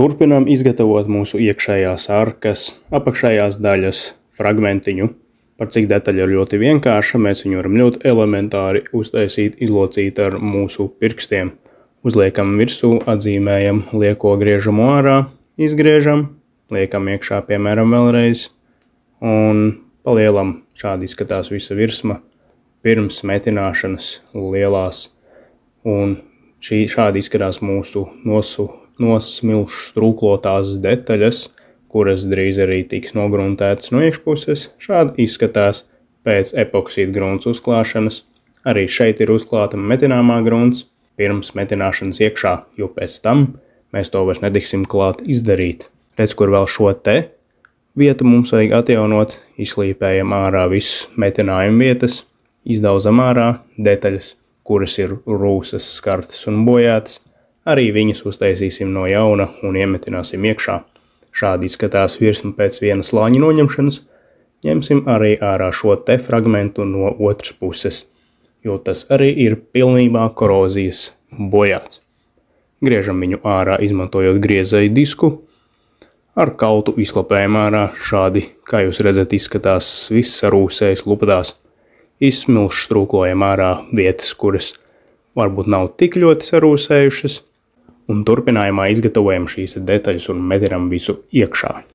Turpinām izgatavot mūsu iekšējās arkas, apakšējās daļas fragmentiņu. Par cik detaļa ir ļoti vienkārša, mēs viņu varam ļoti elementāri uztaisīt, izlocīt ar mūsu pirkstiem. Uzliekam virsū, atzīmējam, lieko griežam ārā, izgriežam, liekam iekšā, piemēram, vēlreiz, un palielam šādi izskatās visa virsma pirms metināšanas lielās, un šādi izskatās mūsu nosmilšu strūklotās detaļas, kuras drīz arī tiks nogruntētas no iekšpuses. Šādi izskatās pēc epoksīda grunts uzklāšanas. Arī šeit ir uzklāta metināmā grunts pirms metināšanas iekšā, jo pēc tam mēs to vairs netiksim klāt izdarīt. Redz, kur vēl šo te vietu mums vajag atjaunot, izslīpējam ārā visas metinājuma vietas, izdauzam ārā detaļas, kuras ir rūsas, skartas un bojātas. Arī viņas uztaisīsim no jauna un iemetināsim iekšā. Šādi izskatās virsma pēc viena slāņa noņemšanas. Ņemsim arī ārā šo te fragmentu no otras puses, jo tas arī ir pilnībā korozijas bojāts. Griežam viņu ārā, izmantojot griezēju disku. Ar kaltu izklapējam ārā. Šādi, kā jūs redzat, izskatās viss sarūsējis lupatās. Izsmilšu strūklojam ārā vietas, kuras varbūt nav tik ļoti sarūsējušas. Un turpinājumā izgatavojam šīs detaļas un metinam visu iekšā.